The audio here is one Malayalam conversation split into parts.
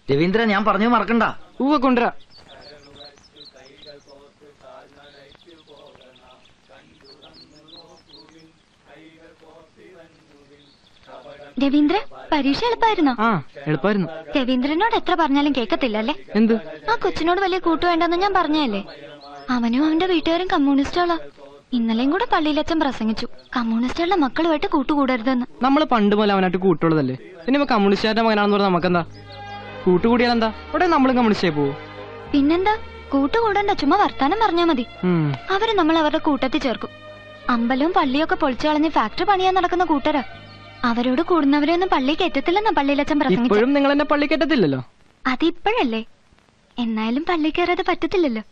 രവീന്ദ്ര, ഞാൻ പറഞ്ഞു മറക്കണ്ട. കൊണ്ടുവരാ. രവീന്ദ്ര, പരീക്ഷ എളുപ്പമായിരുന്നോ? എളുപ്പമായിരുന്നു. രവീന്ദ്രനോട് എത്ര പറഞ്ഞാലും കേക്കത്തില്ലല്ലേ? എന്ത്? ആ കൊച്ചിനോട് വലിയ കൂട്ടു വേണ്ടെന്ന് ഞാൻ പറഞ്ഞല്ലേ. അവനും അവന്റെ വീട്ടുകാരും കമ്മ്യൂണിസ്റ്റുകളാ. ഇന്നലെയും കൂടെ പള്ളിയിലച്ഛൻ പ്രസംഗിച്ചു, കമ്മ്യൂണിസ്റ്റുകളുടെ മക്കളുമായിട്ട് കൂട്ടുകൂടരുതെന്ന്. നമ്മള് പണ്ട് പോലെ അവനായിട്ട് കൂട്ടുള്ളതല്ലേ. പിന്നെ കമ്മ്യൂണിസ്റ്റുകാരുടെ മകനാണെന്ന് പറഞ്ഞാൽ നമുക്കെന്താ? കൂട്ടുകൂടിയാലെന്താ? ഇവിടെ നമ്മളും കമ്മ്യൂണിസ്റ്റായി പോവോ? പിന്നെന്താ, കൂട്ടുകൂടണ്ട, ചുമ്മാ വർത്താനം പറഞ്ഞാ മതി. അവര് നമ്മൾ അവരുടെ കൂട്ടത്തിൽ ചേർക്കും. അമ്പലവും പള്ളിയൊക്കെ പൊളിച്ചു കളഞ്ഞ് ഫാക്ടറി പണിയാൻ നടക്കുന്ന കൂട്ടരാ. അവരോട് കൂടുന്നവരെ ഒന്നും പള്ളി കയറ്റത്തില്ലെന്നാ പള്ളിയിലച്ഛൻ പ്രസംഗിച്ചു. ഇപ്പോഴും നിങ്ങൾ എന്നെ പള്ളി കയറ്റത്തില്ലല്ലോ. അതിപ്പോഴല്ലേ, എന്നാലും പള്ളി കയറാതെ പറ്റത്തില്ലല്ലോ.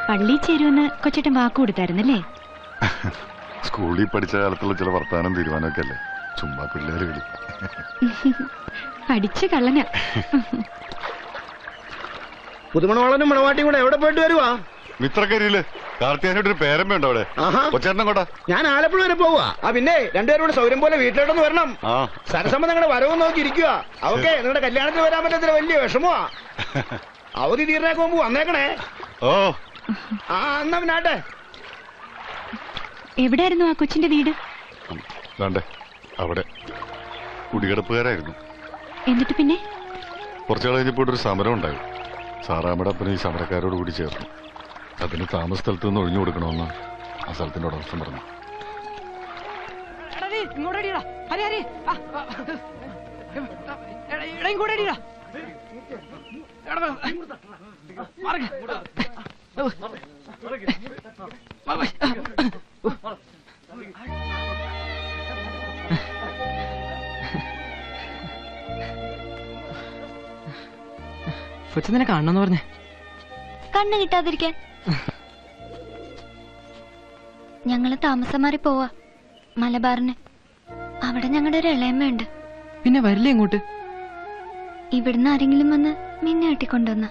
പള്ളി ചേരുവെന്ന് കൊച്ചേട്ടൻ വാക്ക് കൊടുത്തായിരുന്നല്ലേ? സ്കൂളിൽ പഠിച്ച കാലത്തുള്ള ചില വർത്താനം തീരുമാനമൊക്കെ അല്ലേ, ചുമ്മാ പിള്ളേര് കളി. പഠിച്ച കള്ളനാ. പുതുമണവാളനും മണവാട്ടിയും കൂടെ എവിടെ പോയിട്ട് വരുവാ? മിത്രക്കരിയില് കാർത്തിയാനായിട്ടൊരു പേരമ്മയുണ്ടോ അവിടെ? കൊച്ചേട്ടനും കൂടെ ഞാൻ ആലപ്പുഴ വരെ പോവാ. പിന്നെ രണ്ടുപേരും കൂടെ സൗകര്യം പോലെ വീട്ടിലോട്ടൊന്ന് വരണം. സരസമ്മ നിങ്ങളുടെ വരവും നോക്കി ഇരിക്കുക. അവക്കെ നിങ്ങളുടെ കല്യാണത്തിന് വരാൻ പറ്റത്തില്ല, വലിയ വിഷമമാ. അവധി തീർന്നേക്ക് മുമ്പ് വന്നേക്കണേ. എന്നാ പിന്നാട്ടെ. എവിടെയായിരുന്നു ആ കൊച്ചിന്റെ വീട്? അവിടെ കുടികിടപ്പുകാരായിരുന്നു. എന്നിട്ട് പിന്നെ കുറച്ചാൾ കഴിഞ്ഞപ്പോൾ ഒരു സമരം ഉണ്ടായി. സാറാമ്മയുടെ അപ്പന് ഈ സമരക്കാരോട് കൂടി ചേർന്നു. അതിന് താമസ സ്ഥലത്ത് നിന്ന് ഒഴിഞ്ഞു കൊടുക്കണമെന്ന് ആ സ്ഥലത്തിന്റെ ഉടമസ്ഥൻ പറഞ്ഞു. കൊച്ചിനെ കാണണമെന്ന് പറഞ്ഞേ. കണ്ണ് കിട്ടാതിരിക്കാൻ ഞങ്ങള് താമസം മാറി പോവാ മലബാറിന്. അവിടെ ഞങ്ങളുടെ ഒരു ഇളയമ്മയുണ്ട്. പിന്നെ വരില്ലേ ഇങ്ങോട്ട്? ഇവിടുന്ന് ആരെങ്കിലും വന്ന് മിന്നെ കെട്ടിക്കൊണ്ടുവന്ന.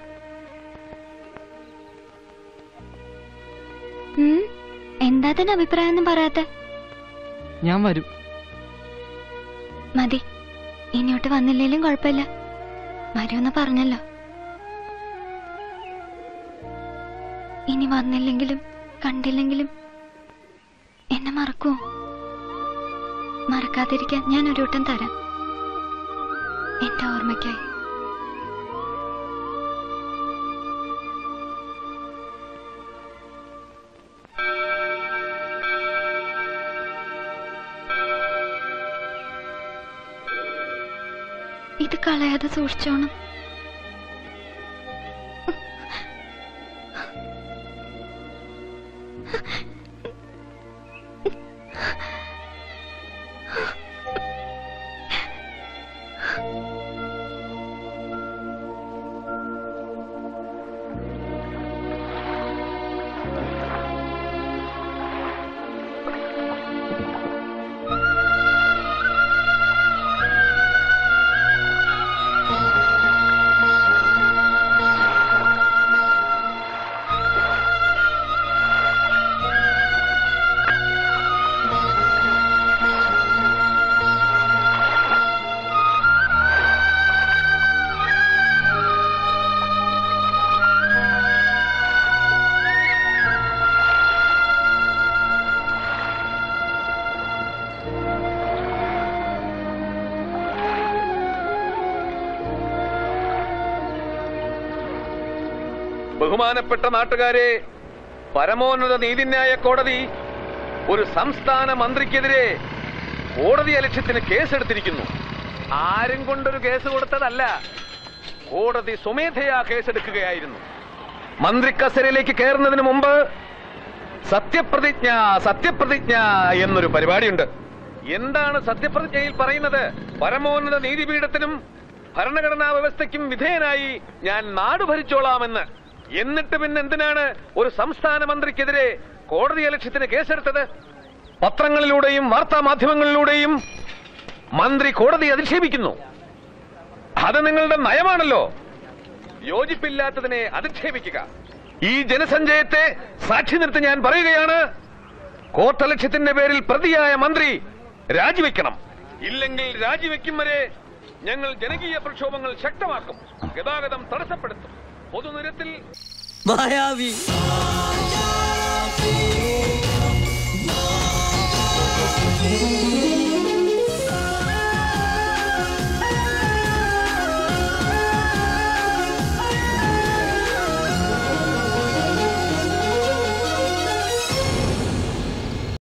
എന്താ തന്നെ അഭിപ്രായം ഒന്നും പറയാത്ത? ഞാൻ വരും. മതി, ഇനിയോട്ട് വന്നില്ലേലും കുഴപ്പമില്ല. വരുമെന്ന് പറഞ്ഞല്ലോ. ഇനി വന്നില്ലെങ്കിലും കണ്ടില്ലെങ്കിലും എന്നെ മറക്കുവോ? മറക്കാതിരിക്കാൻ ഞാൻ ഒരു വട്ടം തരാം, എന്റെ ഓർമ്മയ്ക്കായി. ഇത് കളയാതെ സൂക്ഷിച്ചോണം. ബഹുമാനപ്പെട്ട നാട്ടുകാരെ, പരമോന്നത നീതിന്യായ കോടതി ഒരു സംസ്ഥാന മന്ത്രിക്കെതിരെ കോടതി അലക്ഷ്യത്തിന് കേസെടുത്തിരിക്കുന്നു. ആരും കൊണ്ടൊരു കേസ് കൊടുത്തതല്ല, കോടതി സ്വമേധയാ കേസെടുക്കുകയായിരുന്നു. മന്ത്രി കസേരയിലേക്ക് കയറുന്നതിന് മുമ്പ് സത്യപ്രതിജ്ഞ സത്യപ്രതിജ്ഞ എന്നൊരു പരിപാടിയുണ്ട്. എന്താണ് സത്യപ്രതിജ്ഞയിൽ പറയുന്നത്? പരമോന്നത നീതിപീഠത്തിനും ഭരണഘടനാ വ്യവസ്ഥയ്ക്കും വിധേയനായി ഞാൻ നാട് ഭരിച്ചോളാമെന്ന്. എന്നിട്ട് പിന്നെ എന്തിനാണ് ഒരു സംസ്ഥാന മന്ത്രിക്കെതിരെ കോടതി അലക്ഷ്യത്തിന് കേസെടുത്തത്? പത്രങ്ങളിലൂടെയും വാർത്താ മാധ്യമങ്ങളിലൂടെയും മന്ത്രി കോടതി അധിക്ഷേപിക്കുന്നു. അത് നിങ്ങളുടെ നയമാണല്ലോ. യോജിപ്പില്ലാത്തതിനെ അധിക്ഷേപിക്കുക. ഈ ജനസഞ്ചയത്തെ സാക്ഷി നിർത്തി ഞാൻ പറയുകയാണ്, കോർട്ടലക്ഷ്യത്തിന്റെ പേരിൽ പ്രതിയായ മന്ത്രി രാജിവെക്കണം. ഇല്ലെങ്കിൽ രാജിവെക്കും വരെ ഞങ്ങൾ ജനകീയ പ്രക്ഷോഭങ്ങൾ ശക്തമാക്കും, ഗതാഗതം തടസ്സപ്പെടുത്തും, പൊതുനിരത്തിൽ മായാവി Thank you.